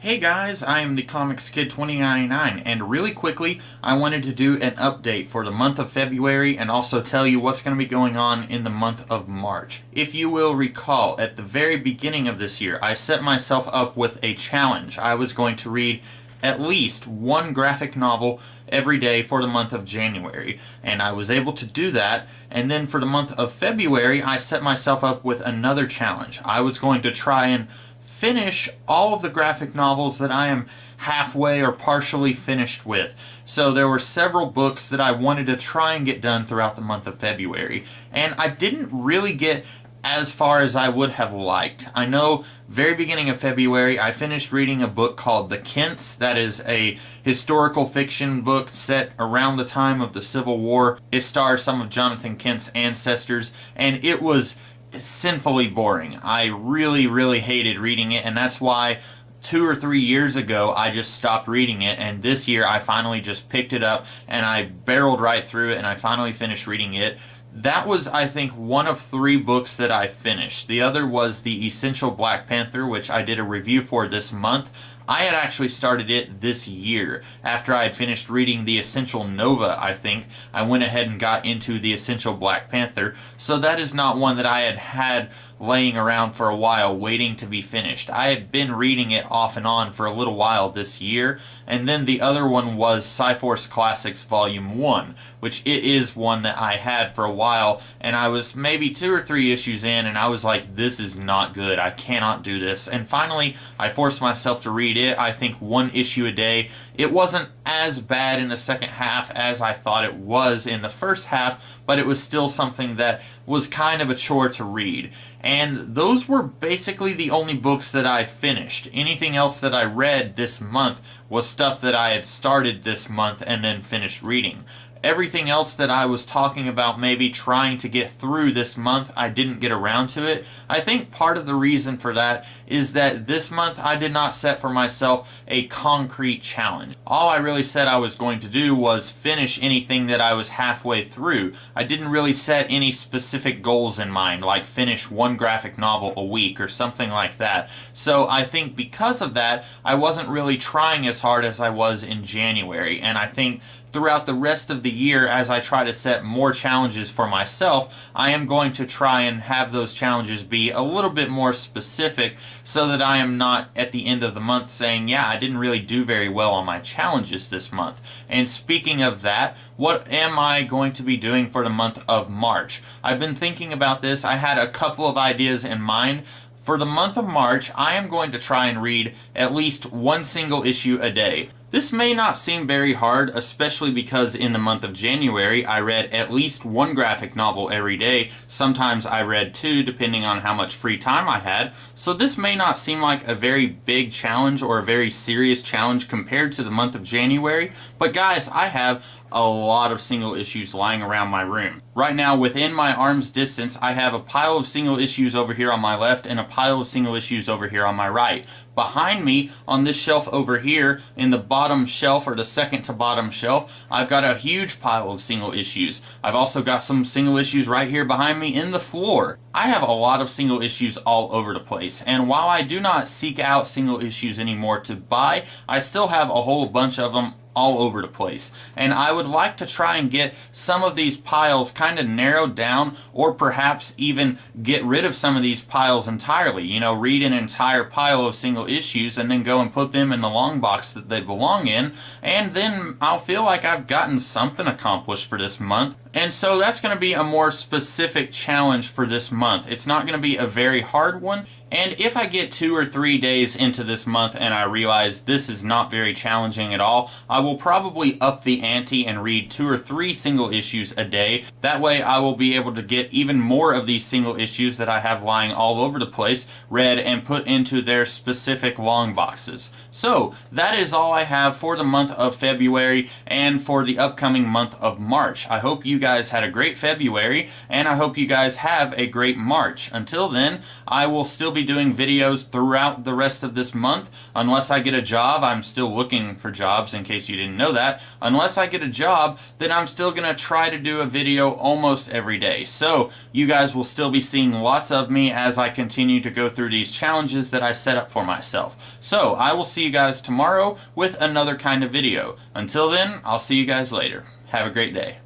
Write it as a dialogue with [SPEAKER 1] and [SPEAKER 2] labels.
[SPEAKER 1] Hey guys, I am the Comics Kid 2099, and really quickly, I wanted to do an update for the month of February and also tell you what's going to be going on in the month of March. If you will recall, at the very beginning of this year, I set myself up with a challenge. I was going to read at least one graphic novel every day for the month of January, and I was able to do that. And then for the month of February, I set myself up with another challenge. I was going to try and finish all of the graphic novels that I am halfway or partially finished with. So there were several books that I wanted to try and get done throughout the month of February, and I didn't really get as far as I would have liked. I know very beginning of February I finished reading a book called The Kents. That is a historical fiction book set around the time of the Civil War. It stars some of Jonathan Kent's ancestors, and it was sinfully boring. I really hated reading it, and that's why 2 or 3 years ago I just stopped reading it, and this year I finally just picked it up and I barreled right through it and I finally finished reading it. That was, I think, one of 3 books that I finished. The other was The Essential Black Panther, which I did a review for this month. I had actually started it this year. After I had finished reading The Essential Nova, I think, I went ahead and got into The Essential Black Panther. So that is not one that I had laying around for a while waiting to be finished. I had been reading it off and on for a little while this year. And then the other one was Cyforce Classics Volume 1, which it is one that I had for a while, and I was maybe 2 or 3 issues in, and I was like, this is not good, I cannot do this. And finally, I forced myself to read it, I think 1 issue a day. It wasn't as bad in the second half as I thought it was in the first half, but it was still something that was kind of a chore to read. And those were basically the only books that I finished. Anything else that I read this month was stuff that I had started this month and then finished reading. Everything else that I was talking about maybe trying to get through this month, I didn't get around to it. I think part of the reason for that is that this month I did not set for myself a concrete challenge. All I really said I was going to do was finish anything that I was halfway through. I didn't really set any specific goals in mind, like finish 1 graphic novel a week or something like that. So I think because of that, I wasn't really trying as hard as I was in January, and I think throughout the rest of the year, as I try to set more challenges for myself, I am going to try and have those challenges be a little bit more specific so that I am not at the end of the month saying, yeah, I didn't really do very well on my challenges this month. And speaking of that, what am I going to be doing for the month of March? I've been thinking about this. I had a couple of ideas in mind. For the month of March, I am going to try and read at least 1 single issue a day. This may not seem very hard, especially because in the month of January I read at least 1 graphic novel every day. Sometimes I read 2 depending on how much free time I had. So this may not seem like a very big challenge or a very serious challenge compared to the month of January. But guys, I have a lot of single issues lying around my room. Right now, within my arm's distance, I have a pile of single issues over here on my left and a pile of single issues over here on my right. Behind me, on this shelf over here, in the bottom shelf, or the second to bottom shelf, I've got a huge pile of single issues. I've also got some single issues right here behind me in the floor. I have a lot of single issues all over the place, and while I do not seek out single issues anymore to buy, I still have a whole bunch of them all over the place. And I would like to try and get some of these piles kind of narrowed down, or perhaps even get rid of some of these piles entirely. You know, read an entire pile of single issues and then go and put them in the long box that they belong in, and then I'll feel like I've gotten something accomplished for this month. And so that's going to be a more specific challenge for this month. It's not going to be a very hard one. And if I get 2 or 3 days into this month and I realize this is not very challenging at all, I will probably up the ante and read 2 or 3 single issues a day. That way I will be able to get even more of these single issues that I have lying all over the place read and put into their specific long boxes. So that is all I have for the month of February and for the upcoming month of March. I hope you guys had a great February, and I hope you guys have a great March. Until then, I will still be be doing videos throughout the rest of this month. Unless I get a job, I'm still looking for jobs in case you didn't know that. Unless I get a job, then I'm still going to try to do a video almost every day. So you guys will still be seeing lots of me as I continue to go through these challenges that I set up for myself. So I will see you guys tomorrow with another kind of video. Until then, I'll see you guys later. Have a great day.